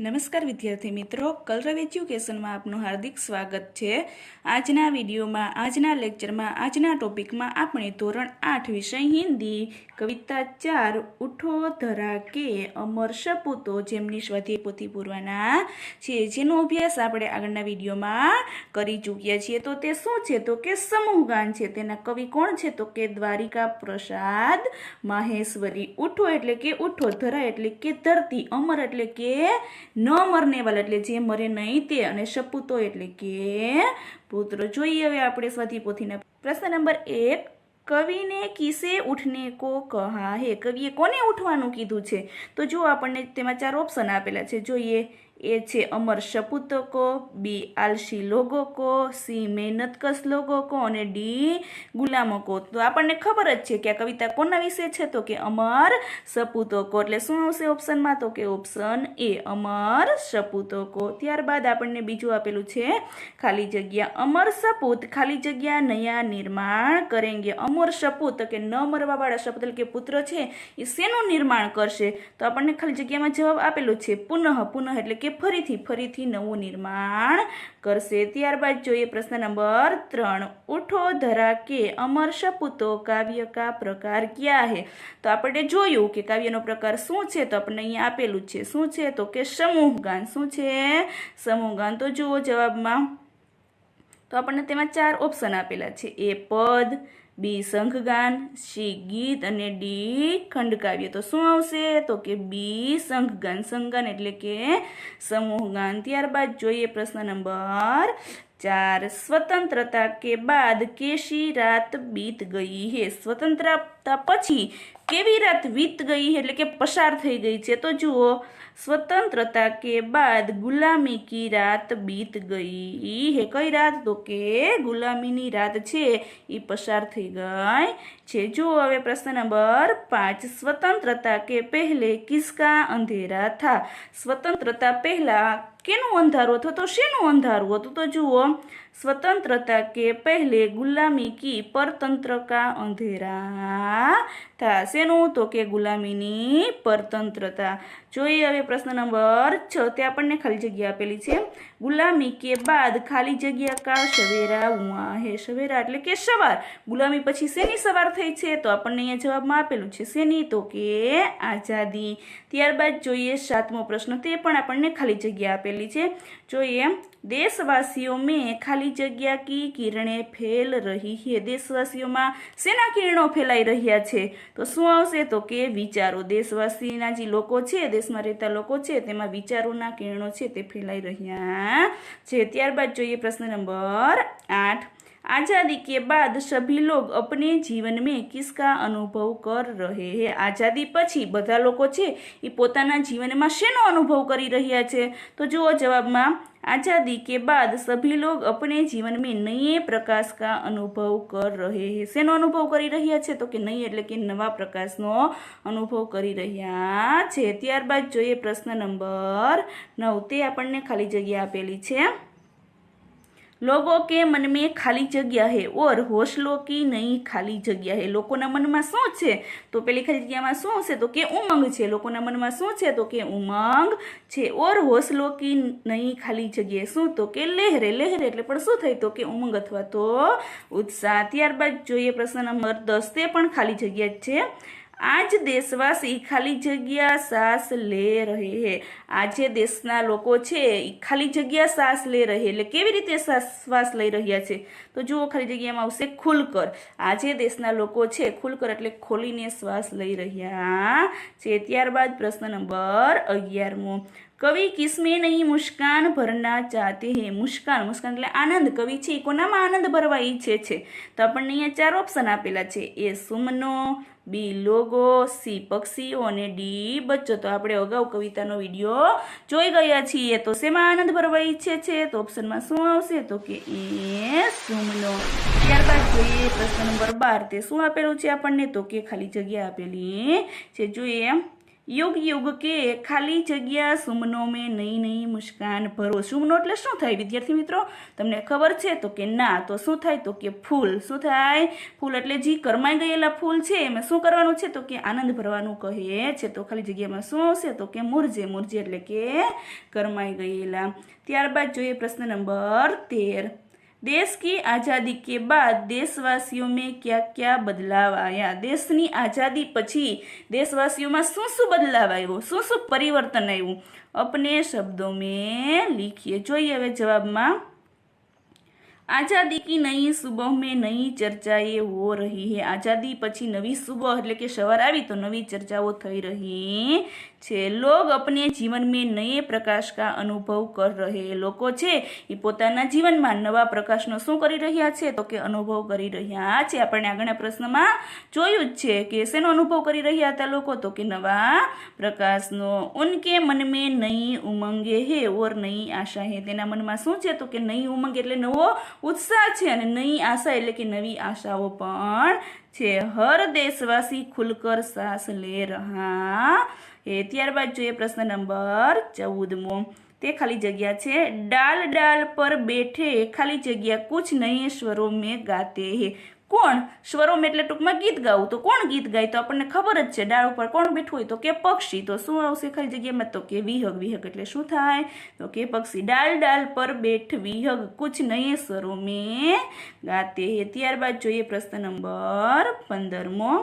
નમસ્કાર વિદ્યાર્થી મિત્રો, કલરવ એજ્યુકેશનમાં આપનું હાર્દિક સ્વાગત છે। આજના વિડીયોમાં, આજના લેક્ચરમાં, આજના ટોપિકમાં આપણે ધોરણ 8 વિષય હિન્દી કવિતા 4 ઉઠો ધરા કે અમર સપૂતો જેમની સ્વાધ્યાય પોથી પૂરવાના છે, જેનો અભ્યાસ આપણે આગળના વિડીયોમાં કરી ચૂક્યા છીએ। તો તે શું છે? તો કે સમૂહગાન છે। તેના કવિ કોણ છે? તો કે દ્વારિકા પ્રસાદ માહેશ્વરી। ઉઠો એટલે કે ઉઠો, ધરા એટલે કે ધરતી, અમર એટલે કે ન મરને વાલા એટલે જે મરે નહીં તે, અને સપૂતો એટલે કે પુત્ર। જોઈએ હવે આપણે સ્વાધ્યાય પોથીના પ્રશ્ન નંબર 1। कवि ने किसे उठने को कहा है? कविए कोने उठवानुं कीधुं छे? तो जो आपने तेमां 4 ऑप्शन आपेला छे, જોઈએ। ए छे अमर सपूतो को, बी आलसी लोगों को, सी मेहनतकश लोगों को और डी गुलामों को। तो आपने खबर ज छे कि आ कविता कोना विषे छे? तो कि अमर सपूतो को। એટલે શું આવશે ઓપ્શનમાં? તો કે ઓપ્શન એ અમર સપૂતો को। ત્યારબાદ આપણને બીજું આપેલું છે ખાલી જગ્યા, અમર સપૂત ખાલી જગ્યા નયા નિર્માણ કરેંગે। અમર સપૂત કે ન મરવા વાળા સપૂત એટલે કે પુત્ર છે એ શેનું નિર્માણ કરશે? તો આપણને ખાલી જગ્યામાં જવાબ આપેલો છે પુનઃ। પુનઃ એટલે કે ફરીથી નવું નિર્માણ કરશે। ત્યારબાદ જોઈએ પ્રશ્ન નંબર 3। ઉઠો ધરા કે અમર સપૂતો કાવ્ય કા પ્રકાર ક્યા હે? તો આપણે જોયું કે કાવ્યનો પ્રકાર શું છે, તો આપણને અહીંયા આપેલું છે શું છે? તો કે સમૂહગાન। શું છે? સમૂહગાન। તો જુઓ જવાબમાં, તો આપણને તેમાં 4 ઓપ્શન આપેલા છે, એ પદ, બી સંઘગાન, સી ગીત અને ડી ખંડકાવ્ય। તો શું આવશે? તો કે બી સંઘગાન। સંઘગાન એટલે કે સમૂહગાન। ત્યારબાદ જોઈએ પ્રશ્ન નંબર 4। स्वतंत्रता के बाद कैसी रात बीत गई है? स्वतंत्रता પછી કેવી રાત વીત ગઈ है એટલે કે પસાર થઈ ગઈ છે? તો જુઓ, स्वतंत्रता के बाद गुलामी की रात बीत गई है। કઈ રાત? તો કે ગુલામીની રાત છે એ પસાર થઈ ગઈ છે। જો હવે પ્રશ્ન નંબર 5। स्वतंत्रता के पहले किसका अंधेरा था? स्वतंत्रता પહેલા કેનું અંધારું હતું? તો શેનું અંધારું હતું? તો જુઓ, स्वतंत्रता के पहले गुलामी की परतंत्र का अंधेरा था। શેનું? તો કે ગુલામીની પરતંત્રતા। જોઈએ હવે પ્રશ્ન નંબર 6। તે આપણને ખાલી જગ્યા આપેલી છે, ગુલામી કે બાદ ખાલી જગ્યા કા સવેરા હુઆ હે। સવેરા એટલે કે સવાર, ગુલામી પછી શેની સવાર થઈ છે? તો આપણને અહીંયા જવાબમાં આપેલું છે શેની? તો કે આઝાદી। ત્યારબાદ જોઈએ 7મો પ્રશ્ન। તે પણ આપણને ખાલી જગ્યા આપેલી છે, જોઈએ। देशवासियों में खाली जगह की किरणें फैल रही है। देशवासीઓમાં શેના કિરણો ફેલાઈ રહ્યા છે? તો શું આવશે? તો કે વિચારો। દેશવાસીના જે લોકો છે, દેશમાં રહેતા લોકો છે, તેમાં વિચારોના કિરણો છે તે ફેલાઈ રહ્યા છે। ત્યારબાદ જોઈએ પ્રશ્ન નંબર 8। आज़ादी के बाद सभी लोग अपने जीवन में किसका अनुभव कर रहे हैं? आज़ादी પછી બધા લોકો છે એ પોતાના જીવનમાં શેનો અનુભવ કરી રહ્યા છે? તો જુઓ જવાબમાં, आज़ादी के बाद सभी लोग अपने जीवन में नए प्रकाश का अनुभव कर रहे हैं। શેનો અનુભવ કરી રહ્યા છે? તો કે નઈ એટલે કે નવા પ્રકાશનો અનુભવ કરી રહ્યા છે। ત્યારબાદ જોઈએ પ્રશ્ન નંબર 9। તે આપણને ખાલી જગ્યા આપેલી છે, लोगों के मन में खाली जगह है और हौसलों की नई खाली जगह है। લોકોના મનમાં શું છે? તો પેલી ખાલી જગ્યામાં શું છે? તો કે ઉમંગ છે। લોકોના મનમાં શું છે? તો કે ઉમંગ છે। ઓર હોસલો કી નઈ ખાલી જગ્યા શું? તો કે લહેરે। લહેરે એટલે પણ શું થાય? તો કે ઉમંગ અથવા તો ઉત્સાહ। ત્યારબાદ જોઈએ પ્રશ્ન નંબર 10। તે પણ ખાલી જગ્યા જ છે। आज देशवासी खाली जगह सांस ले रहे हैं। આજે દેશના લોકો છે એ ખાલી જગ્યા શ્વાસ લે રહે, એટલે કેવી રીતે શ્વાસ લઈ રહ્યા છે? તો જુઓ ખાલી જગ્યામાં આવશે ખુલકર। આજે દેશના લોકો છે ખુલકર એટલે ખોલીને શ્વાસ લઈ રહ્યા છે। ત્યારબાદ પ્રશ્ન નંબર 11મો। કવિ કિસમે નહીં મુસ્કાન ભરના ચાહતે હે? મુસ્કાન, મુસ્કાન એટલે આનંદ। કવિ છે એ કોનામાં આનંદ ભરવા ઈચ્છે છે? તો આપણને અહીંયા 4 ઓપ્શન આપેલા છે, એ સુમનો, બી લોગો, સી પક્ષીઓ અને ડી બચ્ચો। તો આપણે અગાઉ કવિતાનો વિડીયો જોઈ ગયા છીએ। તો શેમાં આનંદ ભરવા ઈચ્છે છે? તો ઓપ્શનમાં શું આવશે? તો કે એ સુમનો। ત્યારબાદ જોઈએ પ્રશ્ન નંબર 12। તે શું આપેલું છે આપણને? તો કે ખાલી જગ્યા આપેલી છે, જોઈએ। युग युग के खाली जग्या सुमनो में नई नई मुस्कान भरो। सुमनो એટલે શું થાય વિદ્યાર્થી મિત્રો? તમને ખબર છે તો કે ના. તો શું થાય તો કે ફૂલ. શું થાય? ફૂલ એટલે જે કરમાઈ ગયેલા ફૂલ છે એમાં શું કરવાનું છે તો કે આનંદ ભરવાનું કહે છે. તો ખાલી જગ્યામાં શું આવશે તો કે મુરઝે. મુરઝે એટલે કે કરમાઈ ગયેલા. ત્યારબાદ જોઈએ પ્રશ્ન નંબર 13. देश की आज़ादी के बाद देशवासियों में क्या क्या बदलाव आया? देशनी आज़ादी पछी देशवासियों में शू शू बदलाव आयो, शू शू परिवर्तन आयु? अपने शब्दों में लिखिए. जोईए हवे जवाब में. आज़ादी की नई सुबह में नई चर्चाएं हो रही है. आज़ादी पछी नवी सुबह એટલે કે સવાર આવી તો નવી ચર્ચાઓ થઈ રહી છે. लोग अपने जीवन में नए प्रकाश का अनुभव कर रहे. લોકો છે એ પોતાના જીવનમાં નવા પ્રકાશનો શું કરી રહ્યા છે તો કે અનુભવ કરી રહ્યા છે. આપણે આગળના પ્રશ્નમાં જોયું જ છે કે શેનો અનુભવ કરી રહ્યા હતા લોકો તો કે નવા પ્રકાશનો. उनके मन में नई उमंगे है और नई आशा है. તેના મનમાં શું છે તો કે નઈ ઉમંગ એટલે નવો उत्साह છે અને નઈ આશા એટલે કે નવી આશાઓ પણ છે. હર દેશવાસી ખુલકર સાસ લે રહા એ. ત્યારબાદ જોઈએ પ્રશ્ન નંબર 14મો. તે ખાલી જગ્યા છે. डाल डाल पर बैठे खाली जग्या कुछ नए स्वरों में गाते हैं. કોણ? સ્વરોમાં એટલે ટૂંકમાં ગીત ગાવું. તો કોણ ગીત ગાય તો આપણને ખબર જ છે. ડાળ ઉપર કોણ બેઠું હોય તો કે પક્ષી. તો શું આવશે ખાલી જગ્યામાં તો કે વિહગ. વિહગ એટલે શું થાય તો કે પક્ષી. डाल डाल पर बैठ विहग कुछ नए स्वरों में गाते हैं. ત્યારબાદ જોઈએ પ્રશ્ન નંબર 15મો.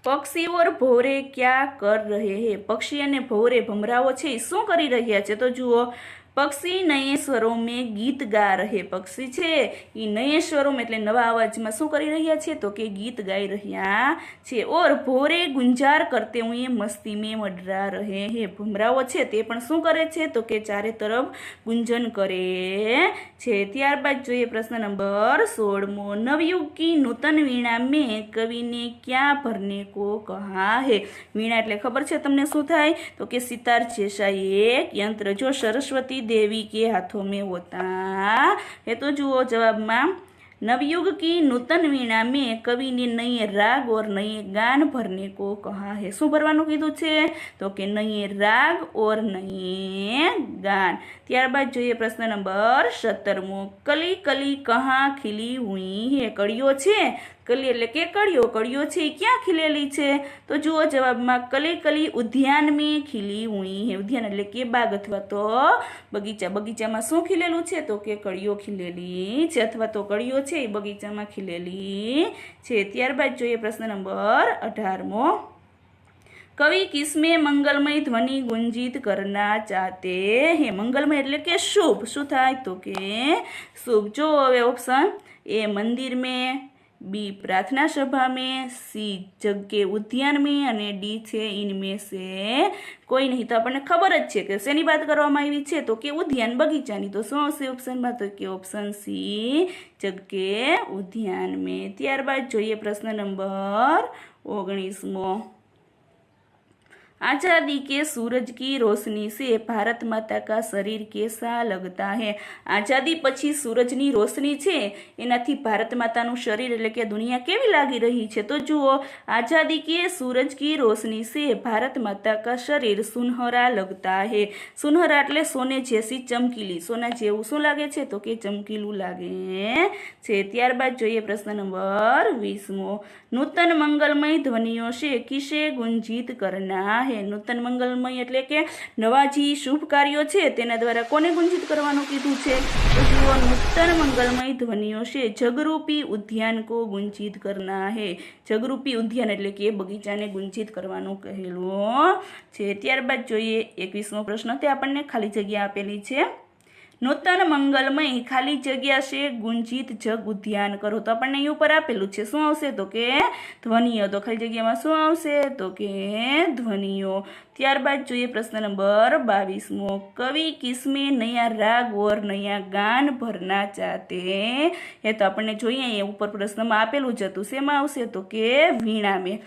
પક્ષી ઓર ભોરે ક્યાં કર રહે હે? પક્ષી અને ભોરે ભમરાઓ છે એ શું કરી રહ્યા છે તો જુઓ. પક્ષી નયે સ્વરોમાં ગીત गा रहे. પક્ષી છે એ નયે સ્વરોમાં એટલે નવા અવાજમાં શું કરી રહ્યા છે તો કે ગીત ગાઈ રહ્યા છે. ઓર ભોરે ગુંજાર કરતે હુએ મસ્તી में મડરા રહે હે. ભમરાઓ છે તે પણ શું કરે છે તો કે ચારે તરફ ગુંજન કરે છે. ત્યારબાદ જોઈએ પ્રશ્ન નંબર 16મો. नवयुग की नूतन वीणा में कवि ने क्या भरने को कहा है? वीणा એટલે ખબર છે તમને શું થાય તો કે સિતાર જैसा एक यंत्र जो सरस्वती देवी के हाथों में होता है. तो जुओ जवाब में. नवयुग की नूतन वीणा में कवि ने नए राग और नए गान भरने को कहा है. શું ભરવાનું કીધું છે તો કે નए રાગ और नए गान. ત્યારબાદ જોઈએ પ્રશ્ન નંબર 17મો. કલી કલી કहाँ ખીલી हुई है? કળીઓ છે. કલી એટલે કે કળીઓ. કળીઓ છે એ ક્યાં ખીલેલી છે તો જુઓ જવાબમાં. કલી કલી ઉદ્યાન में ખીલી हुई है. ઉદ્યાન એટલે કે બાગ અથવા તો બગીચા. બગીચામાં શું ખીલેલું છે તો કે કળીઓ ખીલેલી છે અથવા તો કળીઓ છે એ બગીચામાં ખીલેલી છે. ત્યારબાદ જોઈએ પ્રશ્ન નંબર 18મો. कवि किसमें मंगलमय ध्वनि गुंजित करना चाहते हैं? मंगलमय એટલે કે શુભ. શું થાય તો કે શુભ. જો હવે ઓપ્શન ए मंदिर में, बी प्रार्थना सभा में, सी जग के उद्यान में અને डी છે इनमें से કોઈ નહીં. તો આપણને ખબર જ છે કે શેની વાત કરવામાં આવી છે તો કે ઉદ્યાન બગીચાની. તો શું આવશે ઓપ્શનમાં તો કે ઓપ્શન સી જગ કે ઉદ્યાન में. ત્યારબાદ જોઈએ પ્રશ્ન નંબર 19મો. आज़ादी के सूरज की रोशनी से भारत माता का शरीर कैसा लगता है? आज़ादी पछी सूरजनी रोशनी छे एनाथी भारत मातानुं शरीर એટલે કે दुनिया केवी लागी रही है? तो जुओ. आज़ादी के सूरज की रोशनी से भारत माता का शरीर सुनहरा लगता है. सुनहरा એટલે સોને જેસી ચમકીલી. સોના જેવું શું લાગે છે તો કે ચમકીલું લાગે છે. ત્યારબાદ જોઈએ પ્રશ્ન નંબર 20મો. नूतन मंगलमय ध्वनियों से किसे गुंजित करना है? नूतन मंगलमय એટલે કે નવા જે શુભ કાર્યો છે તેના દ્વારા કોને ગુંજિત કરવાનું કીધું છે તો જુઓ. नूतन मंगलमय ध्वनियों से जगरूपी उद्यान को गुंजित करना है. जगरूपी उद्यान એટલે કે બગીચાને ગુંજિત કરવાનું કહેલું છે. ત્યારબાદ જોઈએ 21મો પ્રશ્ન. તે આપણને ખાલી જગ્યા આપેલી છે. નૂતન મંગલમય ખાલી જગ્યા છે ગુંજિત જગ ઉદ્યાન કરો. તો આપણને અહીં ઉપર આપેલું છે શું આવશે તો કે ધ્વનિઓ. તો ખાલી જગ્યામાં શું આવશે તો કે ધ્વનિઓ. ત્યારબાદ જોઈએ પ્રશ્ન નંબર 22મો. કવિ કિસમે નયા રાગ ઓર નયા ગાન ભરના ચાહતે હે? તો આપણને જોઈએ અહીંયા ઉપર પ્રશ્નમાં આપેલું જ હતું. શેમાં આવશે તો કે વીણા में.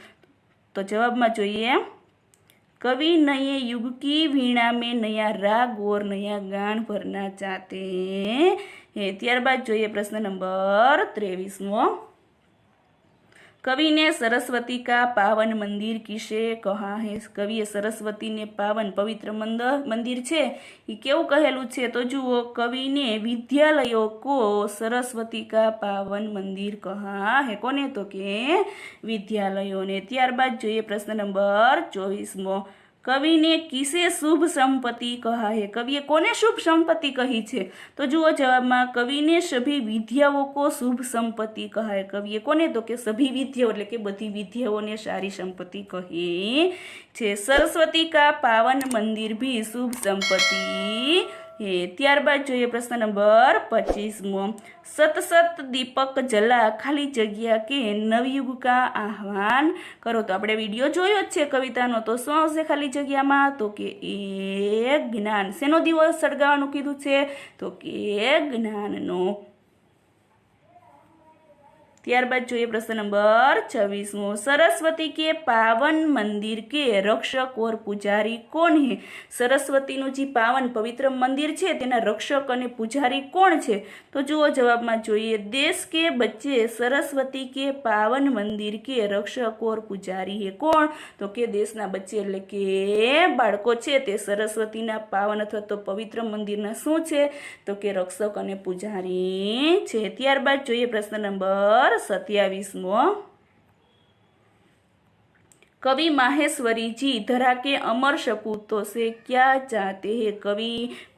તો જવાબમાં જોઈએ कवि नए युग की वीणा में नया राग और नया गान भरना चाहते हैं. ત્યારબાદ જોઈએ પ્રશ્ન નંબર 23મો. कवि ने सरस्वती का पावन मंदिर किसे कहा है? कविए सरस्वती ने पावन पवित्र मंदिर छे ये केवुं कहेलुं छे? तो जुओ, कवि ने विद्यालयों को सरस्वती का पावन मंदिर कहा है। कोने? तो के विद्यालयों ने। त्यारबाद जोईए प्रश्न नंबर 24मो। कवि ने किसे शुभ संपत्ति कहा है? कविए कोने शुभ संपत्ति कही छे? तो जुओ जवाब में, कवि ने सभी विद्याओं को शुभ संपत्ति कहा है। कविए कोने? तो के सभी विद्याओं એટલે કે બધી વિદ્યાઓને સારી સંપત્તિ કહી છે। सरस्वती का पावन मंदिर भी शुभ संपत्ति है। ત્યારબાદ જોઈએ પ્રશ્ન નંબર 25મો। सत सत दीपक जला खाली जग्या के नवयुग का आह्वान करो। तो આપણે વિડીયો જોયો જ છે કવિતાનો। તો શું આવશે ખાલી જગ્યામાં? તો કે એક જ્ઞાન। શેનો દીવો સળગાવવાનું કીધું છે? તો કે જ્ઞાનનો। ત્યારબાદ જોઈએ પ્રશ્ન નંબર 26મો। सरस्वती के पावन मंदिर के रक्षक और पुजारी कौन है? सरस्वतीનું જે પાવન પવિત્ર મંદિર છે તેના રક્ષક અને પૂજારી કોણ છે? તો જુઓ જવાબમાં જોઈએ, देश के बच्चे सरस्वती के पावन मंदिर के रक्षक और पुजारी है। કોણ? તો કે દેશના બચ્ચે એટલે કે બાળકો છે તે સરસ્વતીના પાવન અથવા તો પવિત્ર મંદિરના શું છે? તો કે રક્ષક અને પૂજારી છે। ત્યારબાદ જોઈએ પ્રશ્ન નંબર 27મો। कवि माहेश्वरी जी धरा के अमर सपूतों से क्या चाहते हैं? कवि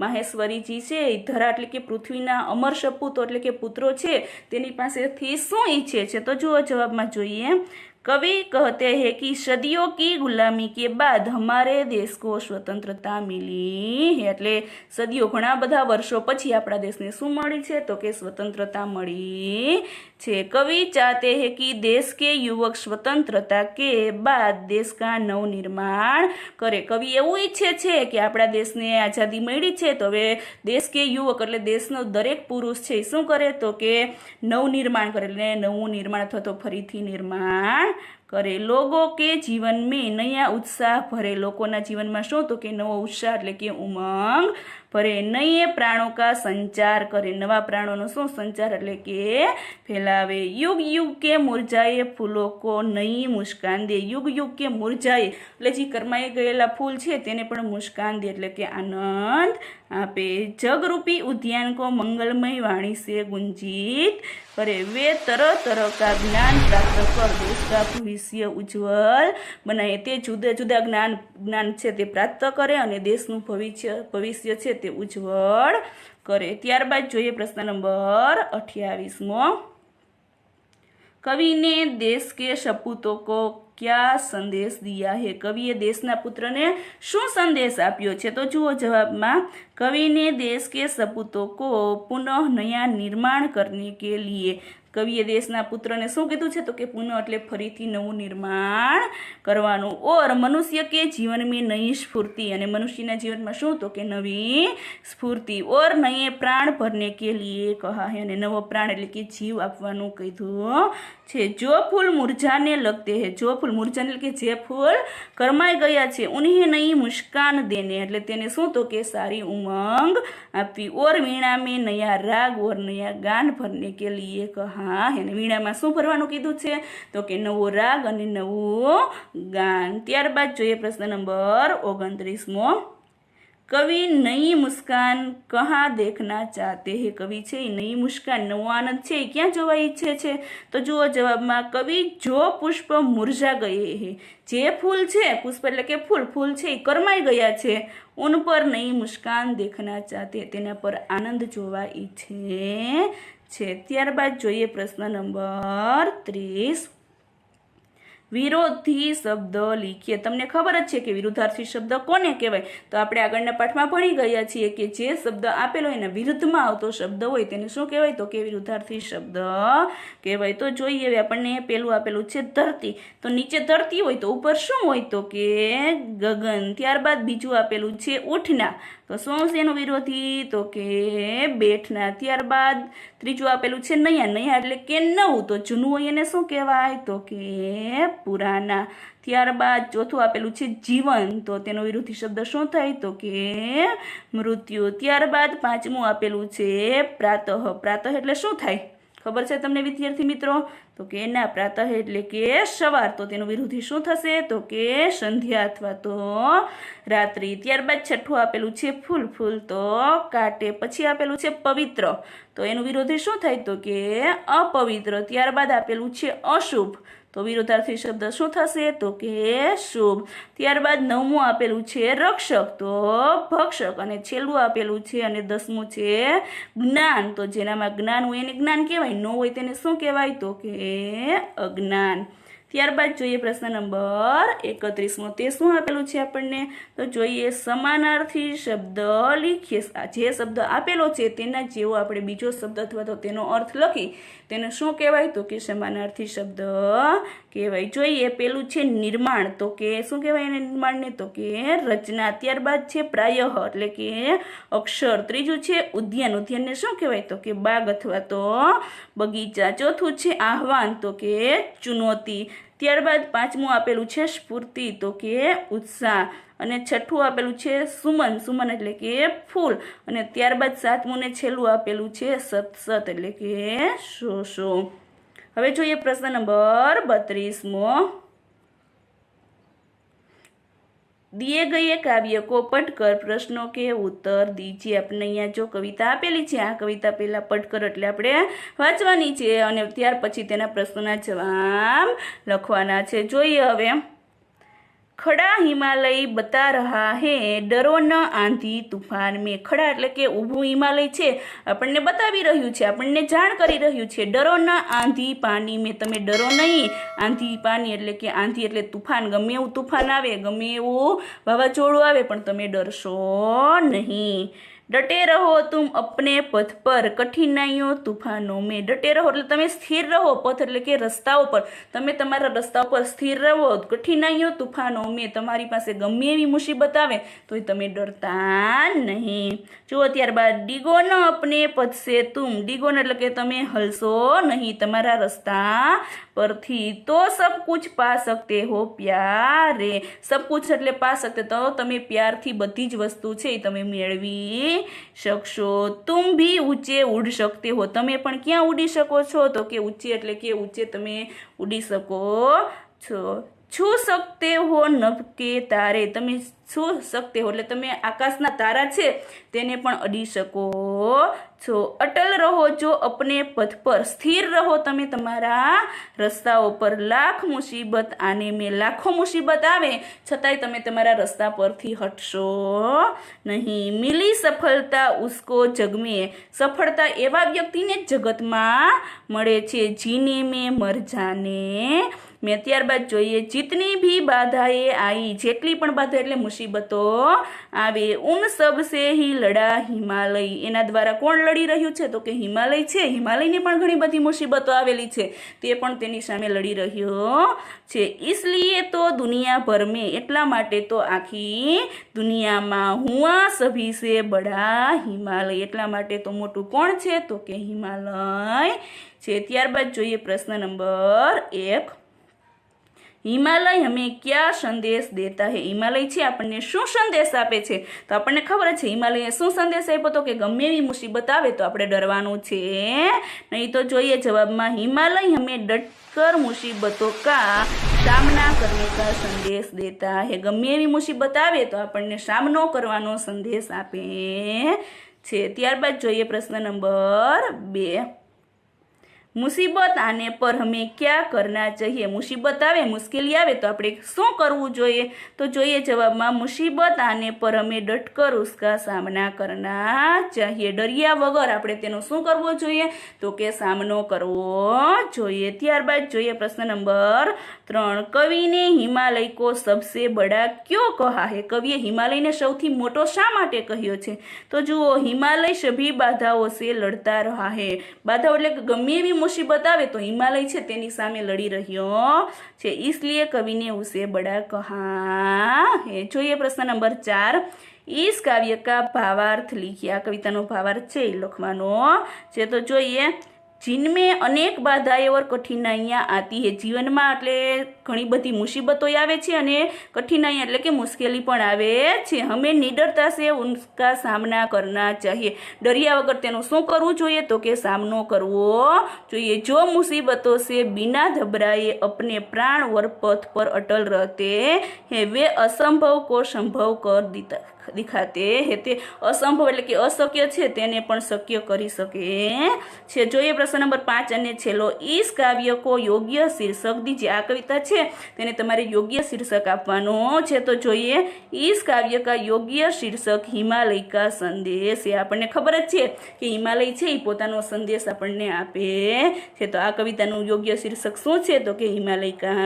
माहेश्वरी जी से धरा એટલે કે પૃથ્વીના અમર સપૂતો એટલે કે પુત્રો છે તેની પાસેથી શું ઈચ્છે છે? તો જુઓ જવાબમાં જોઈએ, कवि कहते हैं कि सदियों की गुलामी के बाद हमारे देश को स्वतंत्रता मिली है। એટલે સદીઓ ઘણા બધા વર્ષો પછી આપણા દેશને શું મળી છે? તો કે સ્વતંત્રતા મળી છે। कवि चाहते हैं कि देश के युवक स्वतंत्रता के बाद देश का नवनिर्माण करे। कवि એવું ઈચ્છે છે કે આપણા દેશને આઝાદી મળી છે તો હવે દેશ કે યુવક એટલે દેશનો દરેક પુરુષ છે શું કરે? તો કે નવનિર્માણ કરે, એટલે નવું નિર્માણ અથવા તો ફરીથી નિર્માણ करे। लोगों के जीवन में नया उत्साह भरे। लोगों जीवन में शो? तो कि नवो उत्साह એટલે કે उमंग भरे। नए प्राणों का संचार करे। नवा प्राणों शो? संचार એટલે કે फैलावे। युग युग के मुरझाए फूलों को नई मुस्कान दे। युग युग के मुरझाए એટલે જે કરમાઈ ગયેલા ફૂલ છે તેને પણ મુસ્કાન દે એટલે કે આનંદ આપે। जगरूपी उद्यान को मंगलमय वाणी से गुंजित करे। वे तरह तरह का ज्ञान प्राप्त कर देश का भविष्य उज्जवल बनाए। તે જુદા જુદા જ્ઞાન છે તે પ્રાપ્ત કરે અને દેશનું ભવિષ્ય છે તે ઉજ્જવળ કરે। ત્યારબાદ જોઈએ પ્રશ્ન નંબર 28મો। कवि ने देश के सपूतों को क्या संदेश दिया है? कविए देशना पुत्रने શું સંદેશ આપ્યો છે? તો જુઓ જવાબમાં, कवि ने देश के सपूतों को पुनः नया निर्माण करने के लिए। कविए देशना पुत्रने શું કીધું છે? તો કે પુનઃ એટલે ફરીથી નવું નિર્માણ કરવાનું। और मनुष्य के जीवन में नई स्फूर्ति, અને મનુષ્યના જીવનમાં શું? તો કે નવી સ્ફૂર્તિ। और नए प्राण भरने के लिए कहा है, અને નવો પ્રાણ એટલે કે જીવ આપવાનું કીધું છે। जो फूल मुरझाने लगते हैं, जो फूल मुरझाने એટલે કે જે ફૂલ કરમાઈ ગયા છે, उन्हें नई मुस्कान देने એટલે તેને શું? તો કે સારી ઉમંગ આપવી। और वीणा में नया राग और नया गान भरने के लिए कहा है। વીણામાં શું ભરવાનું કીધું છે? તો કે નવો રાગ અને નવું ગાન। ત્યારબાદ જોઈએ પ્રશ્ન નંબર 29મો। कवि नई मुस्कान कहाँ देखना चाहते हैं? कवि છે નઈ મુસ્કાન નવો આનંદ છે ક્યાં જોવા ઈચ્છે છે? તો જુઓ જવાબમાં, कवि जो पुष्प मुरझा गए हैं, જે ફૂલ છે પુષ્પ એટલે કે ફૂલ છે એ કરમાઈ ગયા છે, उन पर नई मुस्कान देखना चाहते, તેના પર આનંદ જોવા ઈચ્છે છે। ત્યારબાદ જોઈએ પ્રશ્ન નંબર 30। વિરોધી શબ્દ લીખીએ। તમને ખબર જ છે કે વિરુદ્ધાર્થી શબ્દ કોને કહેવાય? તો આપણે આગળના પાઠમાં ભણી ગયા છીએ કે જે શબ્દ આપેલો હોય એના વિરુદ્ધમાં આવતો શબ્દ હોય તેને શું કહેવાય? તો કે વિરુદ્ધાર્થી શબ્દ કહેવાય। તો જોઈએ હવે આપણને પેલું આપેલું છે ધરતી। તો નીચે ધરતી હોય તો ઉપર શું હોય? તો કે ગગન। ત્યારબાદ બીજું આપેલું છે ઉઠના, તો શું છે એનો વિરોધી? તો કે બેઠના। ત્યારબાદ ત્રીજું આપેલું છે નયા, નયા એટલે કે નવું, તો જૂનું હોય એને શું કહેવાય? તો કે પુરાના। ત્યારબાદ ચોથું આપેલું છે જીવન, તો તેનો વિરોધી શબ્દ શું થાય? તો કે મૃત્યુ। ત્યારબાદ પાંચમું આપેલું છે પ્રાતઃ, પ્રાતઃ એટલે શું થાય? ખબર છે તમને વિદ્યાર્થી મિત્રો? તો કે ના, પ્રાતઃ એટલે કે સવાર, તો તેનું વિરુદ્ધી શું થશે? તો કે સંધ્યા અથવા તો રાત્રિ. ત્યારબાદ છઠ્ઠું આપેલું છે ફૂલ, ફૂલ તો કાટે. પછી આપેલું છે પવિત્ર, તો એનું વિરોધી શું થાય? તો કે અપવિત્ર. ત્યારબાદ આપેલું છે અશુભ, તો વિરોધાર્થી શબ્દ શું થશે? તો કે શુભ. ત્યારબાદ નવમું આપેલું છે રક્ષક, તો ભક્ષક. અને છેલ્લું આપેલું છે અને 10મું છે જ્ઞાન, તો જેનામાં જ્ઞાન હોય એને જ્ઞાન કહેવાય, ન હોય તેને શું કહેવાય? તો કે અજ્ઞાન. ત્યારબાદ જોઈએ પ્રશ્ન નંબર 31મો. તે શું આપેલું છે આપણને? તો જોઈએ સમાનાર્થી શબ્દ લીખીએ. જે શબ્દ આપેલો છે તેના જેવો આપણે બીજો શબ્દ અથવા તો તેનો અર્થ લખી તેને શું કહેવાય? તો કે સમાનાર્થી શબ્દ કહેવાય. જોઈએ પેલું છે નિર્માણ, તો કે શું કહેવાય એને નિર્માણને? તો કે રચના. ત્યારબાદ છે પ્રાયઃ એટલે કે અક્ષર. ત્રીજું છે ઉદ્યાન, ઉદ્યાનને શું કહેવાય? તો કે બાગ અથવા તો બગીચા. ચોથું છે આહવાન, તો કે ચુનૌતી. ત્યારબાદ 5મું આપેલું છે સ્ફૂર્તિ, તો કે ઉત્સાહ. અને છઠ્ઠું આપેલું છે સુમન, સુમન એટલે કે ફૂલ. અને ત્યારબાદ 7મું ને છેલ્લું આપેલું છે સત, એટલે કે શો. હવે જોઈએ પ્રશ્ન નંબર 32મો. दिए गए काव्य को पढ़कर प्रश्नों के उत्तर दीजिए. આપણે અહીંયા જો કવિતા આપેલી છે, આ કવિતા પહેલા પઢકર એટલે આપણે વાંચવાની છે અને ત્યાર પછી તેના પ્રશ્નોના જવાબ લખવાના છે. જોઈએ હવે. खड़ा हिमालय बता रहा है डरो न आंधी तूफान में. खड़ा એટલે કે ઊભું હિમાલય છે, આપણને બતાવી રહ્યું છે, આપણને જાણ કરી રહ્યું છે. ડરો ન આંધી પાણી મેં, તમે ડરો નહીં. આંધી પાણી એટલે કે આંધી એટલે તુફાન, ગમે એવું તુફાન આવે, ગમે એવું વાવાઝોડું આવે પણ તમે ડરશો નહીં. डटे रहो तुम अपने पथ पर कठिनाइयों तूफानों में. डटे रहो એટલે તમે સ્થિર રહો, પથ એટલે કે રસ્તાઓ પર, તમે તમારા રસ્તા પર સ્થિર રહો. કઠિનાઈઓ તૂફાનો મેં, તમારી પાસે ગમે એવી મુસીબત આવે તો તમે ડરતા નહીં. જુઓ ત્યારબાદ ડીગો ન अपने पथ से तुम. ડીગો એટલે કે તમે હલશો નહીં તમારા રસ્તા પરથી. તો સબ કુછ પા સકતે હો પ્યારે. સબ કુછ એટલે પા સકતે, તો તમે પ્યારથી બધી જ વસ્તુ છે એ તમે મેળવી શકશો. તુમ ભી ઊંચે ઉડ શકતે હો. તમે પણ ક્યાં ઉડી શકો છો? તો કે ઊંચે એટલે કે ઊંચે તમે ઉડી શકો છો. छू सकते हो नभ के तारे. તમે छू सकते हो એટલે તમે આકાશના તારા છે તેને પણ અડી શકો છો. અટલ રહો જો અપને પથ પર. સ્થિર રહો તમે તમારા રસ્તાઓ પર. લાખ મુસીબત આને મેં. લાખો મુસીબત આવે છતાંય તમે તમારા રસ્તા પરથી હટશો નહીં. મિલી સફળતા ઉસકો જગ મેં. સફળતા એવા વ્યક્તિને જગતમાં મળે છે જીને મેં મર જાને મેં. ત્યારબાદ જોઈએ जितनी भी बाधाएं आई. જેટલી પણ બાધા એટલે મુસીબતો આવે. ઉન સબ સે હી લડા હિમાલય. એના દ્વારા કોણ લડી રહ્યું છે? તો કે હિમાલય છે. હિમાલયની પણ ઘણી બધી મુસીબતો આવેલી છે, તે પણ તેની સામે લડી રહ્યો છે. इसलिए તો દુનિયા ભર મેં. એટલા માટે તો આખી દુનિયામાં હુઆ સભી સે બડા હિમાલય. એટલા માટે તો મોટું કોણ છે? તો કે હિમાલય છે. ત્યારબાદ જોઈએ પ્રશ્ન નંબર 1. હિમાલય હमें क्या સંદેશ દેતા હે. હિમાલય છે આપણને શું સંદેશ આપે છે? તો આપણને ખબર છે હિમાલયે શું સંદેશ આપ્યો તો કે ગમે એવી મુસીબત આવે તો આપણે ડરવાનું છે નહીં. તો જોઈએ જવાબમાં હિમાલય હमें डटकर मुसीबतों का सामना करने का संदेश देता है. गમે એવી મુસીબત આવે તો આપણને સામનો કરવાનો સંદેશ આપે છે. ત્યારબાદ જોઈએ પ્રશ્ન નંબર 2. मुसीबत आने पर हमें क्या करना चाहिए. मुसीबत आवे, मुश्किली आवे तो આપણે શું કરવું જોઈએ? તો જોઈએ જવાબમાં मुसीबत आने पर हमें डटकर उसका सामना करना चाहिए. ડર્યા વગર આપણે તેનો શું કરવો જોઈએ? તો કે સામનો કરવો જોઈએ. ત્યારબાદ જોઈએ પ્રશ્ન નંબર 3. કવિને હિમાલય કો સબસે બડા ક્યો કહા હે. કવિએ હિમાલયને સૌથી મોટો શા માટે કહ્યો છે? તો જુઓ હિમાલય સભી બાધાઓ સે લડતા રહા હે. બાધાઓ એટલે કે ગમે એવી मुसीबत आवे तो हिमालय છે તેની સામે લડી રહ્યો છે. इसलिए कवि ने उसे बड़ा कहा है. જોઈએ પ્રશ્ન નંબર 4. इस काव्य का भावार्थ लिखिए. આ કવિતાનો ભાવાર્થ છે એ લખવાનો છે. તો જોઈએ जिनमें अनेक बाधाएं और कठिनाइयाँ आती है. जीवन में એટલે ઘણી બધી મુસીબતો આવે છે અને કઠિનાઈ એટલે કે મુશ્કેલી પણ આવે છે। હમે નિડરતા સે ઉનકા સામના કરના ચાહીએ। ડર્યા વગર તેનું શું કરવું જોઈએ તો કે સામનો કરવો જોઈએ। જો મુસીબતો સે बिना घबराए अपने प्राण और पथ पर अटल रहते हैं वे असंभव को संभव कर दिखाते हैं। તે અસંભવ એટલે કે અશક્ય છે તેને પણ શક્ય કરી શકે છે। જોઈએ પ્રશ્ન નંબર 5 અને છેલ્લો। इस काव्य को योग्य शीर्षक दीजिए। આ કવિતા છે તેને તમારે યોગ્ય શીર્ષક આપવાનો છે। તો જોઈએ इस काव्य का योग्य शीर्षक हिमालय का संदेश है। આપણને ખબર જ છે કે હિમાલય છે એ પોતાનો સંદેશ આપણને આપે છે। તો આ કવિતાનું યોગ્ય શીર્ષક શું છે તો કે हिमालय का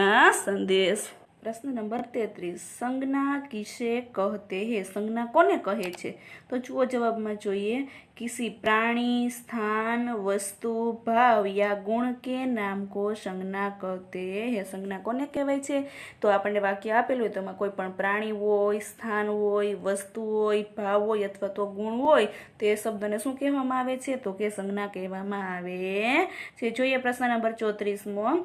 संदेश। प्रश्न नंबर 33 संज्ञा किसे कहते हैं। संज्ञा कोने कहे छे तो जुओ जवाब में જોઈએ किसी प्राणी स्थान वस्तु भाव या गुण के नाम को संज्ञा कहते हैं। संज्ञा कोने कहेवाय छे तो आपणे वाक्य आपेલું હોય તો એમાં કોઈ પણ પ્રાણી હોય સ્થાન હોય વસ્તુ હોય ભાવ હોય અથવા તો ગુણ હોય તે શબ્દને શું કહેવામાં આવે છે તો કે સંજ્ઞા કહેવામાં આવે છે। જોઈએ પ્રશ્ન નંબર 34મો।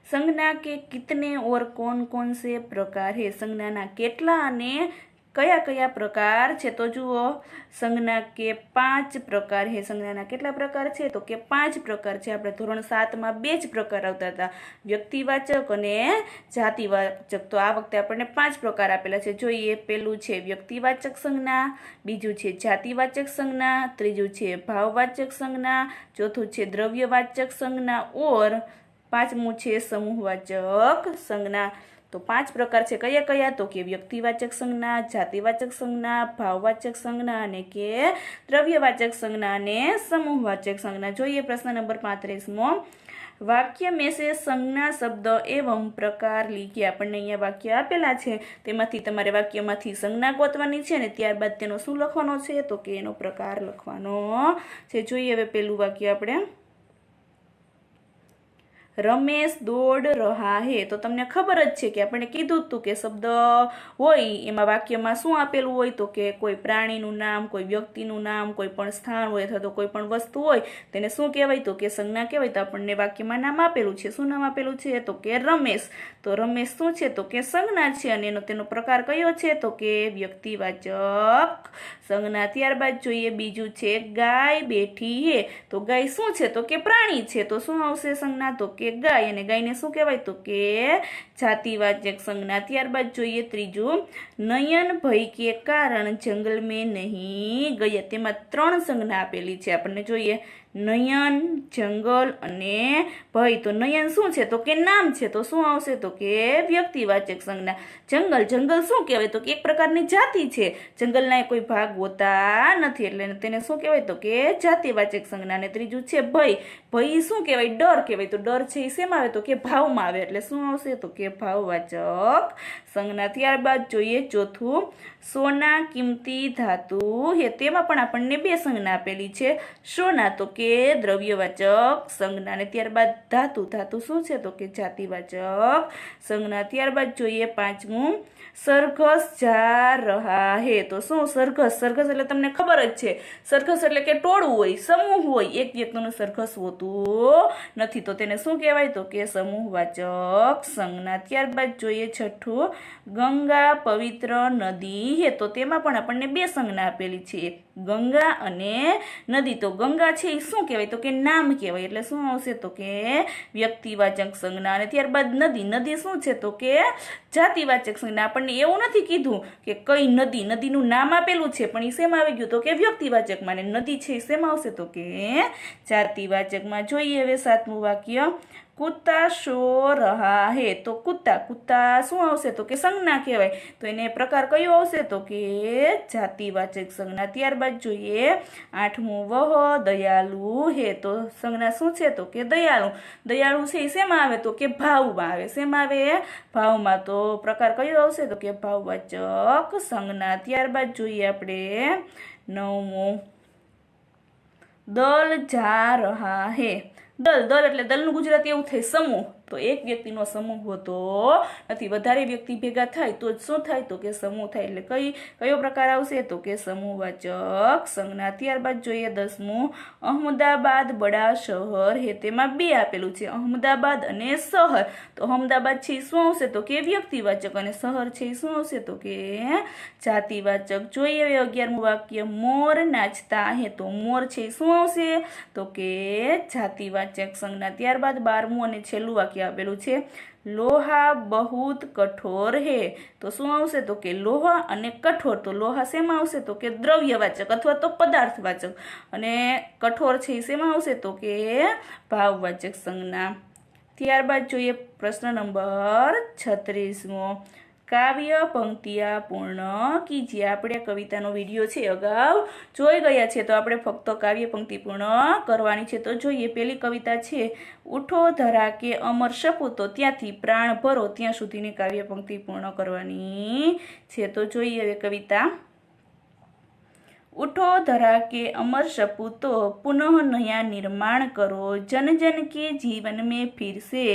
संज्ञा के कितने और कौन कौन से प्रकार है। संज्ञाना કેટલા અને કયા કયા પ્રકાર છે તો જુઓ સંજ્ઞા કે 5 પ્રકાર है। સંજ્ઞાના કેટલા પ્રકાર છે તો કે 5 પ્રકાર છે। આપણે ધોરણ 7 માં 2 જ પ્રકાર આવતા હતા વ્યક્તિવાચક અને જાતિવાચક। તો આ વખતે આપણને 5 પ્રકાર આપેલા છે। જોઈએ પહેલું છે વ્યક્તિવાચક સંજ્ઞા, બીજું છે જાતિવાચક સંજ્ઞા, ત્રીજું છે ભાવવાચક સંજ્ઞા, ચોથું છે દ્રવ્યવાચક સંજ્ञा और પાંચમું છે સમૂહવાચક સંજ્ઞા। तो 5 प्रकार છે કયા કયા તો કે વ્યક્તિવાચક સંજ્ઞા, જાતિવાચક સંજ્ઞા, ભાવવાચક સંજ્ઞા અને કે દ્રવ્યવાચક સંજ્ઞા અને સમૂહવાચક સંજ્ઞા। જોઈએ પ્રશ્ન નંબર 35મો। वाक्य में से संज्ञा शब्द एवं प्रकार लिखिए। આપણને અહીંયા વાક્ય આપેલા છે તેમાંથી તમારે વાક્યમાંથી સંજ્ઞા ગોતવાની છે અને ત્યારબાદ તેનો શું લખવાનો છે તો કે એનો પ્રકાર લખવાનો છે। જોઈએ હવે પહેલું વાક્ય આપણે રમેશ દોડ રહા હે। તો તમને ખબર જ છે કે આપણે કીધું હતું કે શબ્દ હોય એમાં વાક્યમાં શું આપેલું હોય તો કે કોઈ પ્રાણીનું નામ, કોઈ વ્યક્તિનું નામ, કોઈ પણ સ્થાન હોય અથવા તો કોઈ પણ વસ્તુ હોય તેને શું કહેવાય તો કે સંજ્ઞા કહેવાય। તો આપણને વાક્યમાં નામ આપેલું છે। શું નામ આપેલું છે તો કે રમેશ। તો રમેશ શું છે તો કે સંજ્ઞા છે અને તેનો પ્રકાર કયો છે તો કે વ્યક્તિવાચક સંજ્ઞા। ત્યારબાદ જોઈએ બીજું છે ગાય બેઠી હે। તો ગાય શું છે તો કે પ્રાણી છે। તો શું આવશે સંજ્ઞા તો કે ગાય અને ગાયને શું કહેવાય તો કે જાતિવાચક સંજ્ઞા। ત્યારબાદ જોઈએ ત્રીજું નયન ભય કે કારણ જંગલ में नहीं ગયા। તેમાં 3 સંજ્ઞા આપેલી છે આપણને। જોઈએ નયન, જંગલ અને ભય। તો નયન શું છે તો કે નામ છે। તો શું આવશે તો કે વ્યક્તિવાચક સંજ્ઞા। જંગલ, જંગલ શું કહેવાય તો કે એક પ્રકારની જાતિ છે। જંગલના કોઈ ભાગ હોતા નથી એટલે તેને શું કહેવાય તો કે જાતિવાચક સંજ્ઞા। અને ત્રીજું છે ભય, ભય શું કહેવાય ડર કહેવાય। તો ડર છે એ શેમાં આવે તો કે ભાવમાં આવે એટલે શું આવશે તો કે ભાવવાચક સંજ્ઞા। ત્યારબાદ જોઈએ ચોથું સોના કિંમતી ધાતુ હે। તેમાં પણ આપણને 2 સંજ્ઞા આપેલી છે। સોના તો કે દ્રવ્યવાચક સંજ્ઞા અને ત્યારબાદ ધાતુ, ધાતુ શું છે તો કે જાતિવાચક સંજ્ઞા। ત્યારબાદ જોઈએ પાંચમું સરઘસ જા રહા હે। તો શું સરઘસ, સરઘસ એટલે તમને ખબર જ છે સરઘસ એટલે કે ટોળું હોય, સમૂહ હોય, એક વ્યક્તિનું સરઘસ હોતું નથી તો તેને શું કહેવાય તો કે સમૂહવાચક સંજ્ઞા। ત્યારબાદ જોઈએ છઠ્ઠું ગંગા પવિત્ર નદી હે। તો તેમાં પણ આપણને 2 સંજ્ઞા આપેલી છે ગંગા અને નદી। તો ગંગા છે એ શું કહેવાય તો કે નામ કહેવાય એટલે શું આવશે તો કે વ્યક્તિવાચક સંજ્ઞા। અને ત્યારબાદ નદી, નદી શું છે તો કે જાતિવાચક સંજ્ઞા। આપણને એવું નથી કીધું કે કઈ નદી, નદીનું નામ આપેલું છે પણ એ શેમાં આવી ગયું તો કે વ્યક્તિવાચકમાં અને નદી છે એ શેમાં આવશે તો કે જાતિવાચકમાં। જોઈએ હવે 7મું વાક્ય कुत्ता सो रहा है। तो कुत्ता, कुत्ता શું આવશે તો કે સંજ્ઞા કહેવાય। તો એને પ્રકાર કયો આવશે તો કે જાતિવાચક સંજ્ઞા। ત્યારબાદ જોઈએ 8મું વહ દયાલુ હે। તો સંજ્ઞા શું છે તો કે દયાળુ। દયાળુ છે એ શેમાં આવે તો કે ભાવમાં આવે। શેમાં આવે ભાવમાં। તો પ્રકાર કયો આવશે તો કે ભાવવાચક સંજ્ઞા। ત્યારબાદ જોઈએ આપણે 9મું દલ જા રહા હે। દલ, દલ એટલે દલનું ગુજરાતી એવું થાય સમૂહ। તો તો એક વ્યક્તિનો સમૂહ હોતો નથી, વધારે વ્યક્તિ ભેગા થાય તો જ શું થાય તો કે સમૂહ થાય. એટલે કયો પ્રકાર આવશે તો કે સમૂહવાચક સંજ્ઞા. ત્યારબાદ જોઈએ 10મું, અહમદાબાદ બડા શહેર હે. તેમાં બે આપેલું છે, અહમદાબાદ અને શહેર. તો અહમદાબાદ છે શું આવશે તો કે વ્યક્તિવાચક અને શહેર છે શું આવશે તો કે જાતિવાચક. જોઈએ 11મું વાક્ય, મોર નાચતા હે. તો મોર છે શું આવશે તો કે જાતિવાચક સંજ્ઞા. ત્યારબાદ 12મું અને છેલ્લું વાક્ય આપેલું છે, લોહા બહુત કઠોર હે. તો શું આવશે તો કે લોહા અને કઠોર. તો લોહા શેમાં આવશે તો કે દ્રવ્યવાચક અથવા તો પદાર્થવાચક, અને કઠોર છે શેમાં આવશે તો કે ભાવવાચક સંજ્ઞા. ત્યારબાદ જોઈએ પ્રશ્ન નંબર 36મો, કાવ્ય પંક્તિયા પૂર્ણ કીજીએ. આપણે કવિતાનો વિડીયો છે અગાઉ જોઈ ગયા છે, તો આપણે ફક્ત કાવ્ય પંક્તિ પૂર્ણ કરવાની છે. તો જોઈએ પેલી કવિતા છે, ઉઠો ધરા કે અમર સપૂતો, ત્યાંથી પ્રાણ ભરો ત્યાં સુધીની કાવ્ય પંક્તિ પૂર્ણ કરવાની છે. તો જોઈએ હવે કવિતા, उठो धरा के अमर सपूतो पुनः नया निर्माण करो, जन जन के जीवन में फिर से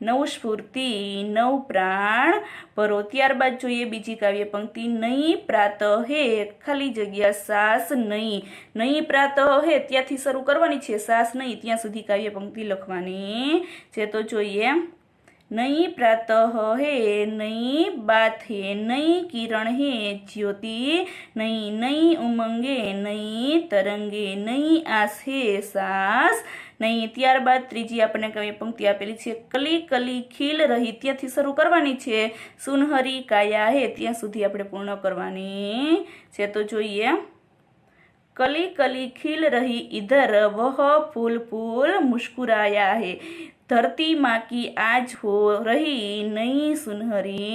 नव स्फूर्ति नव प्राण भरो. ત્યારબાદ જોઈએ બીજી કાવ્ય પંક્તિ, નઈ પ્રાતઃ હે ખાલી જગ્યા સાસ નઈ. નઈ પ્રાતઃ હે ત્યાંથી શરૂ કરવાની છે, સાસ નઈ ત્યાં સુધી કાવ્ય પંક્તિ લખવાની છે. તો જોઈએ, नई प्रातः है नई बात है नई किरण है ज्योति नई नई उमंगे नई तरंगे नई आस है सास नहीं. ત્યારબાદ ત્રીજી આપણે કવિ પંક્તિ આપેલી છે, કલી કલી ખીલ રહી ત્યાંથી શરૂ કરવાની છે, સુનહરી કાયા હે ત્યાં સુધી આપણે પૂર્ણ કરવાની છે. તો જોઈએ, કલી કલી ખીલ રહી ઇધર વહ ફૂલ ફૂલ મુસ્कुराया है, धरती माँ की आज हो रही नई सुनहरी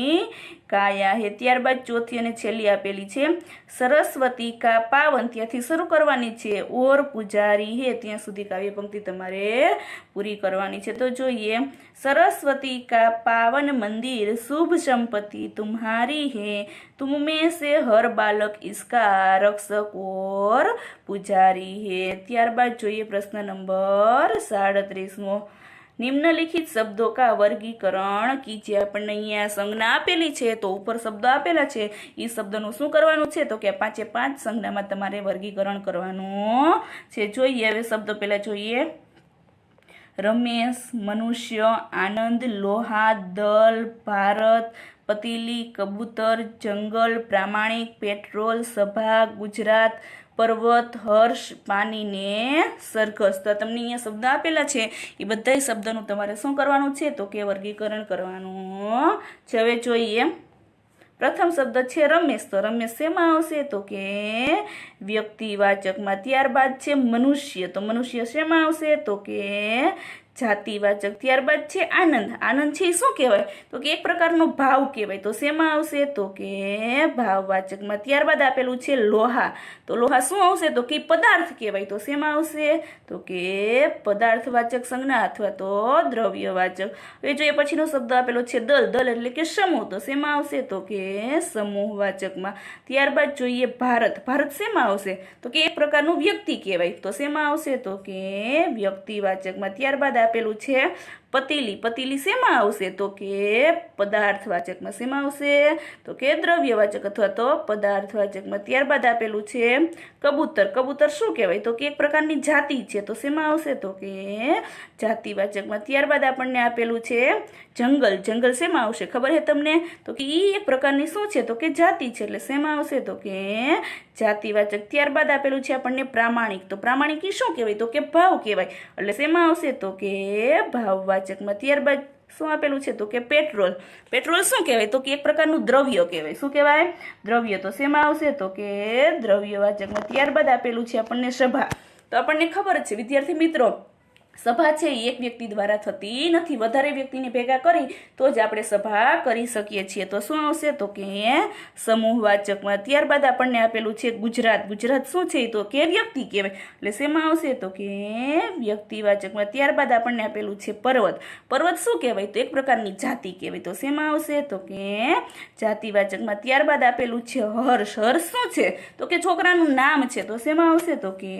काया है. ત્યારબાદ ચોથી અને છેલ્લી આપેલી છે, સરસ્વતી કા પાવન ત્યાંથી શરૂ કરવાની છે, ઓર પુજારી હે ત્યાં સુધી કાવ્ય પંક્તિ તમારે પૂરી કરવાની છે. તો જોઈએ, सरस्वती का पावन मंदिर शुभ संपत्ति तुम्हारी है, तुम में से हर बालक इसका रक्षक और पुजारी है. ત્યારબાદ જોઈએ પ્રશ્ન નંબર 37મો, નિમ્નલિખિત શબ્દો કા વર્ગીકરણ કીજીએ. આપણને અહીંયા સંજ્ઞા આપેલી છે, તો ઉપર શબ્દો આપેલા છે, એ શબ્દનું શું કરવાનું છે તો કે 5 સંજ્ઞામાં તમારે વર્ગીકરણ કરવાનું છે. જોઈએ હવે શબ્દો પહેલા જોઈએ, રમેશ, મનુષ્ય, આનંદ, લોહા, દલ, ભારત, પતીલી, કબૂતર, જંગલ, પ્રામાણિક, પેટ્રોલ, સભા, ગુજરાત, પર્વત, હર્ષ, પાણી ને સરઘસ. તો તમને અહીંયા શબ્દ આપેલા છે, એ બધા શબ્દનું તમારે શું કરવાનું છે તો કે વર્ગીકરણ કરવાનું છે. હવે જોઈએ પ્રથમ શબ્દ છે રમેશ. તો રમેશ શેમાં આવશે તો કે વ્યક્તિવાચકમાં. ત્યારબાદ છે મનુષ્ય. તો મનુષ્ય શેમાં આવશે તો કે જાતિવાચક. ત્યારબાદ છે આનંદ. આનંદ છે શું કહેવાય તો કે એક પ્રકારનો ભાવ કહેવાય. તો શેમાં આવશે તો કે ભાવવાચકમાં. ત્યારબાદ આપેલું છે લોહા. તો લોહા શું આવશે તો કે પદાર્થ કહેવાય. તો શેમાં આવશે તો કે પદાર્થવાચક સંજ્ઞા અથવા તો દ્રવ્યવાચક. હવે જોઈએ પછીનો શબ્દ આપેલો છે દલ. દલ એટલે કે સમૂહ. તો શેમાં આવશે તો કે સમૂહવાચકમાં. ત્યારબાદ જોઈએ ભારત. ભારત શેમાં આવશે તો કે એક પ્રકારનું વ્યક્તિ કહેવાય. તો શેમાં આવશે તો કે વ્યક્તિવાચકમાં. ત્યારબાદ આપેલું છે પતીલી. પતીલી શેમાં આવશે તો કે પદાર્થવાચકમાં. શેમાં આવશે તો કે દ્રવ્યવાચક અથવા તો પદાર્થવાચકમાં. ત્યારબાદ આપેલું છે કબૂતર. કબૂતર શું કહેવાય તો કે એક પ્રકારની જાતિ છે. તો શેમાં આવશે તો કે જાતિવાચકમાં. ત્યારબાદ આપણને આપેલું છે જંગલ. જંગલ શેમાં આવશે ખબર છે તમને તો કે એ એક પ્રકારની શું છે તો કે જાતિ છે. એટલે શેમાં આવશે તો કે જાતિવાચક. ત્યારબાદ આપેલું છે આપણને પ્રામાણિક. તો પ્રામાણિક એ શું કહેવાય તો કે ભાવ કહેવાય. એટલે શેમાં આવશે તો કે ભાવવાચકમાં. ત્યારબાદ શું આપેલું છે તો કે પેટ્રોલ. પેટ્રોલ શું કહેવાય તો કે એક પ્રકારનું દ્રવ્ય કહેવાય. શું કહેવાય દ્રવ્ય. તો શેમાં આવશે તો કે દ્રવ્યવાચકમાં. ત્યારબાદ આપેલું છે આપણને સભા. તો આપણને ખબર જ છે વિદ્યાર્થી મિત્રો, સભા છે એ એક વ્યક્તિ દ્વારા થતી નથી, વધારે વ્યક્તિને ભેગા કરી તો જ આપણે સભા કરી શકીએ છીએ. તો શું આવશે તો કે સમૂહવાચકમાં. ત્યારબાદ આપણને આપેલું છે ગુજરાત. ગુજરાત શું છે તો કે વ્યક્તિ કહેવાય. એટલે શેમાં આવશે તો કે વ્યક્તિવાચકમાં. ત્યારબાદ આપણને આપેલું છે પર્વત. પર્વત શું કહેવાય તો એક પ્રકારની જાતિ કહેવાય. તો શેમાં આવશે તો કે જાતિવાચકમાં. ત્યારબાદ આપેલું છે હર્ષ. હર્ષ શું છે તો કે છોકરાનું નામ છે. તો શેમાં આવશે તો કે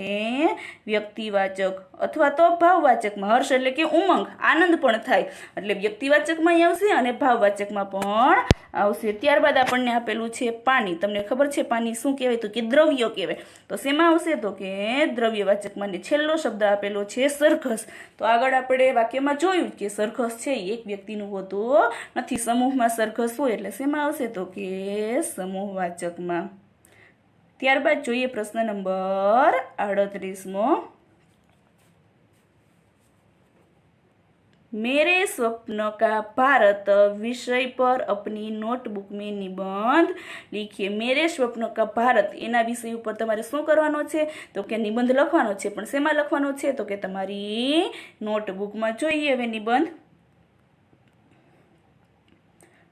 વ્યક્તિવાચક અથવા તો ભાવવાચક ભાવવાચકમાં હર્ષ એટલે કે ઉમંગ, આનંદ પણ થાય, એટલે વ્યક્તિવાચકમાં આવશે અને ભાવવાચકમાં પણ આવશે। ત્યારબાદ આપણને આપેલું છે પાણી। તમને ખબર છે પાણી શું કહેવાય? તો કે દ્રવ્ય કહેવાય। તો શેમાં આવશે? તો કે દ્રવ્યવાચકમાં। ને છેલ્લો શબ્દ આપેલો છે સરઘસ। તો આગળ આપણે વાક્યમાં જોયું કે સરઘસ છે એક વ્યક્તિનું હોતું નથી, સમૂહમાં સરઘસ હોય એટલે શેમાં આવશે? તો કે સમૂહવાચકમાં। ત્યારબાદ જોઈએ પ્રશ્ન નંબર 38મો। मेरे स्वप्न का भारत विषय पर अपनी नोटबुक में निबंध लिखिए। मेरे स्वप्न का भारत एना विषय पर तमारे શું કરવાનો છે? તો કે નિબંધ લખવાનો છે। પણ શેમાં લખવાનો છે? તો કે તમારી નોટબુકમાં। જોઈએ હવે નિબંધ।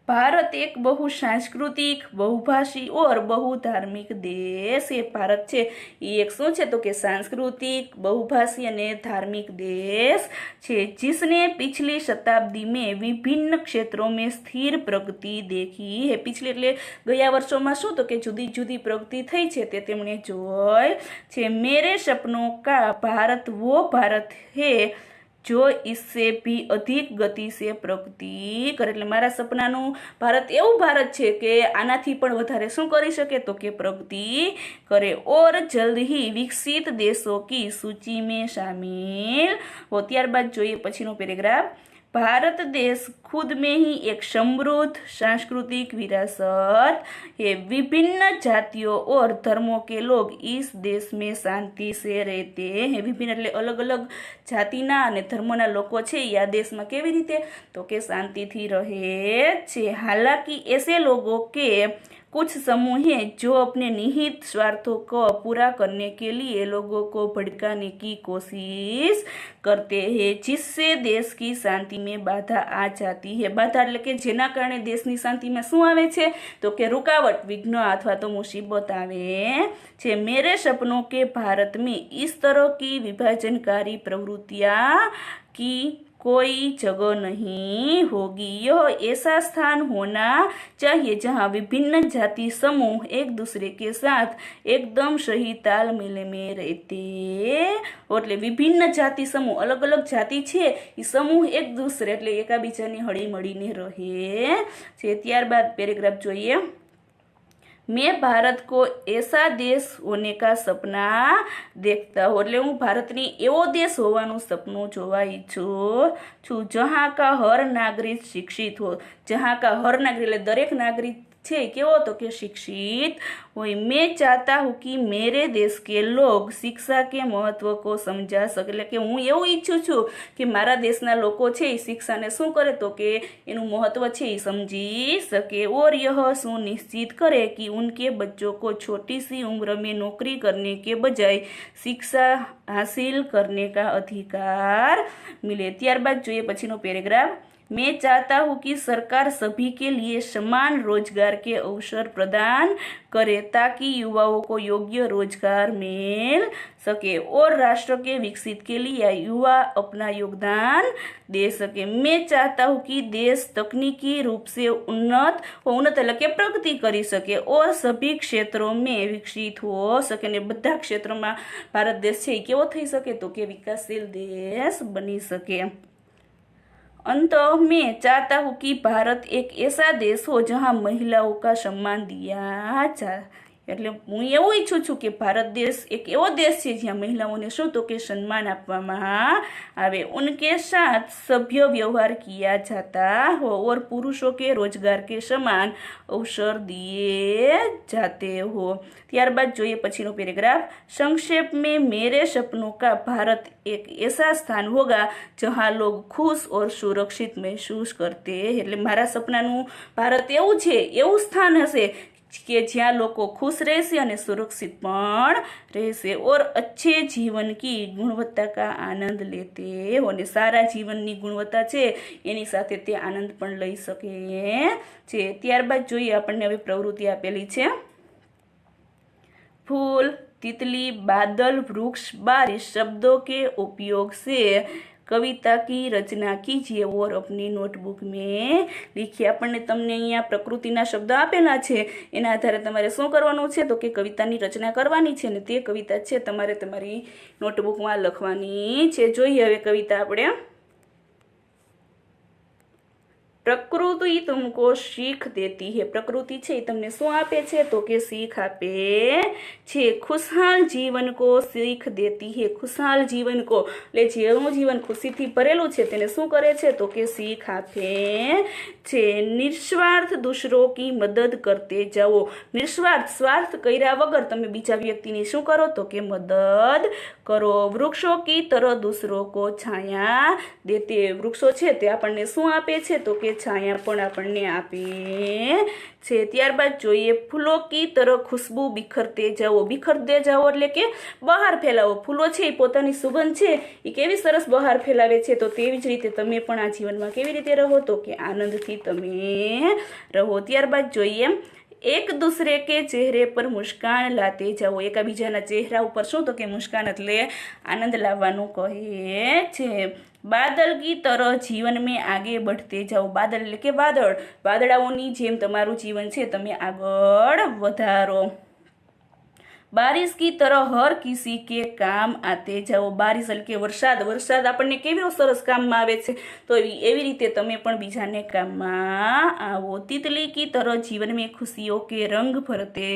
भारत एक बहु सांस्कृतिक, बहुभाषी और बहुधार्मिक देश है। भारत છે એ એક શું છે? તો કે सांस्कृतिक, बहुभाषी અને धार्मिक देश છે, जिसने पिछली शताब्दी में विभिन्न क्षेत्रों में स्थिर प्रगति देखी है। पिछली એટલે ગયા વર્ષોમાં શું? તો કે જુદી જુદી પ્રગતિ થઈ છે તે તેમણે જોઈ છે। मेरे सपनों का भारत वो भारत है जो इससे भी अधिक गति से प्रगति करे। એટલે મારા સપનાનું ભારત એવું ભારત છે કે આનાથી પણ વધારે શું કરી શકે? તો કે પ્રગતિ કરે। और जल्द ही विकसित देशों की सूची में शामिल हो। ત્યારબાદ જોઈએ પછીનો પેરેગ્રાફ। भारत देश खुद में ही एक समृद्ध सांस्कृतिक विरासत है। विभिन्न जातियों और धर्मों के लोग इस देश में शांति से रहते हैं। विभिन्न એટલે અલગ અલગ જાતિના અને ધર્મના લોકો છે એ આ દેશમાં કેવી રીતે? તો કે શાંતિથી રહે છે। हालांकि ऐसे लोगों के कुछ समूह हैं जो अपने निहित स्वार्थों को पूरा करने के लिए लोगों को भड़काने की कोशिश करते हैं, जिससे देश की शांति में बाधा आ जाती है। बाधा એટલે કે જેના કારણે દેશની શાંતિમાં શું આવે છે? તો કે रुकावट, विघ्न अथवा तो मुसीबत आवे છે। मेरे सपनों के भारत में इस तरह की विभाजनकारी प्रवृत्तियां की कोई जगह नहीं होगी। यह ऐसा स्थान होना चाहिए जहाँ विभिन्न जाति समूह एक दूसरे के साथ एकदम सही तालमेल में रहते। એટલે વિભિન્ન જાતિ સમૂહ, અલગ અલગ જાતિ છે એ સમૂહ એક દૂસરે એટલે એકાબીજાની હળી મળીને રહે છે। ત્યારબાદ પેરેગ્રાફ જોઈએ। मैं भारत को ऐसा देश होने का सपना देखता हूँ। એટલે હું ભારતની એવો દેશ હોવાનું સપનું જોવા ઈચ્છું છું। जहाँ का हर नागरिक शिक्षित हो। जहाँ का हर नागरिक એટલે દરેક નાગરિક છે કેવો? તો કે શિક્ષિત હોય। मैं चाहता हूँ कि मेरे देश के लोग शिक्षा के महत्व को समझा सके। એટલે કે હું એવું ઈચ્છું છું કે મારા દેશના લોકો છે એ શિક્ષાને શું કરે? તો કે એનું મહત્વ છે એ સમજી શકે। और यह सुनिश्चित करे कि उनके बच्चों को छोटी सी उम्र में नौकरी करने के बजाय शिक्षा हासिल करने का अधिकार मिले। ત્યારબાદ જોઈએ પછીનો પેરેગ્રાફ। मैं चाहता हूँ कि सरकार सभी के लिए समान रोजगार के अवसर प्रदान करे ताकि युवाओं को योग्य रोजगार मिल सके और राष्ट्र के विकसित के लिए युवा अपना योगदान दे सके। मैं चाहता हूँ कि देश तकनीकी रूप से उन्नत એટલે કે પ્રગતિ કરી શકે और सभी क्षेत्रों में विकसित हो सके। ને બધા ક્ષેત્રોમાં ભારત દેશ છે એ કેવો થઈ શકે? તો કે વિકાસશીલ દેશ બની શકે। अंत में चाहता हूँ कि भारत एक ऐसा देश हो जहाँ महिलाओं का सम्मान दिया जाए। એટલે હું એવું ઈચ્છું છું કે ભારત દેશ એક એવો દેશ છે જ્યાં મહિલાઓને શું? તો કે સન્માન આપવામાં આવે। उनके साथ सभ्य व्यवहार किया जाता हो और पुरुषों के रोजगार के समान अवसर दिए जाते हो। ત્યારબાદ જોઈએ પછીનો પેરેગ્રાફ। संक्षेप में मेरे सपनों का भारत एक ऐसा स्थान होगा जहाँ लोग खुश और सुरक्षित महसूस करते हैं। એટલે મારા સપનાનું ભારત એવું છે, એવું સ્થાન હશે કે જ્યાં લોકો खुश રહેશે અને સુરક્ષિત પણ રહેશે और अच्छे जीवन की गुणवत्ता का आनंद लेते हो। અને સારા જીવનની ગુણવત્તા છે એની સાથે તે આનંદ પણ લઈ શકે છે। ત્યારબાદ જોઈએ આપણને હવે પ્રવૃત્તિ આપેલી છે। फूल, तितली, बादल, वृक्ष, बारिश शब्दों के उपयोग से कविता की रचना कीजिए और अपनी नोटबुक में लिखिए। આપણને તમને અહીંયા પ્રકૃતિના શબ્દ આપેલા છે, એના આધારે તમારે શું કરવાનું છે તો કે કવિતાની રચના કરવાની છે ને તે કવિતા છે તમારે તમારી નોટબુકમાં લખવાની છે। જોઈએ હવે કવિતા આપણે। प्रकृति तुमको सीख देती है। प्रकृति छे तमने शू आपे छे तो के सीख आपे छे। खुशहाल जीवन को सीख देती है। खुशहाल जीवन को ले जेनु जीवन खुशी थी भरेलू छे तेने शू करे छे तो के सीख आपे छे। निस्वार्थ दूसरों की मदद करते जाओ। निस्वार्थ स्वार्थ कर्या वगर तमे बीजा व्यक्तिनी शू करो तो के मदद करो। वृक्षों की तरह दूसरों को छाया देते। वृक्षो छे ते आपणे शू आपे छे तो के छाया पण आपने आपे छे। त्यारबाद जोईए फूलों की तरह खुशबू बिखरते जाओ। बिखरते जाओ એટલે કે બહાર ફેલાવો। ફૂલો છે એ પોતાની સુગંધ છે એ કેવી સરસ બહાર ફેલાવે છે તો તેવી જ રીતે તમે પણ આ જીવનમાં કેવી રીતે રહો તો કે આનંદથી તમે રહો। ત્યારબાદ જોઈએ एक दूसरे के चेहरे पर मुस्कान लाते जाओ। एकाबीजाना चेहरा पर शू तो के मुस्कान एटले आनंद लाववानुं कहे छे। बादल की तरह जीवन में आगे बढ़ते जाओ। बादल એટલે કે વાદળ, વાદળાઓની જેમ તમારું જીવન છે તમે આગળ વધારો। बारिश की तरह हर किसी के काम आते जाओ। बारिश એટલે કે વરસાદ, વરસાદ આપણને કેવો સરસ કામમાં આવે છે તો એવી રીતે તમે પણ બીજાને કામમાં આવો। तितली की तरह जीवन में खुशियों के रंग भरते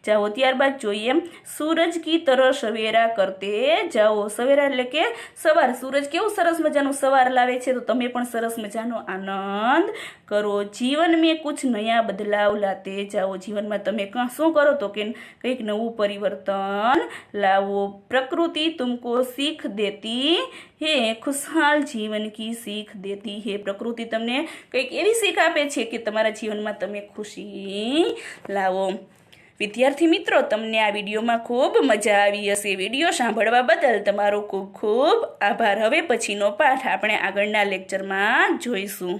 जाओ। ત્યારબાદ જોઈએ सूरज की तरह सवेरा करते जाओ। सवेरा એટલે કે સવાર, સૂરજ કેવું સરસ મજાનું સવાર લાવે છે તો તમે પણ સરસ મજાનો આનંદ કરો। जीवन में कुछ नया बदलाव लाते जाओ। जीवનમાં તમે શું કરો તો કે કંઈક નવું परिवर्तन लाओ। प्रकृति तुमको सीख देती है। खुशहाल जीवन की सीख देती है। प्रकृति तमने કંઈક એવી શીખ આપે છે કે તમારા જીવનમાં તમે ખુશી લાવો। વિદ્યાર્થી મિત્રો તમને આ વિડીયોમાં ખૂબ મજા આવી હશે। વિડીયો સાંભળવા બદલ તમારો ખૂબ ખૂબ આભાર। હવે પછીનો પાઠ આપણે આગળના લેક્ચરમાં જોઈશું।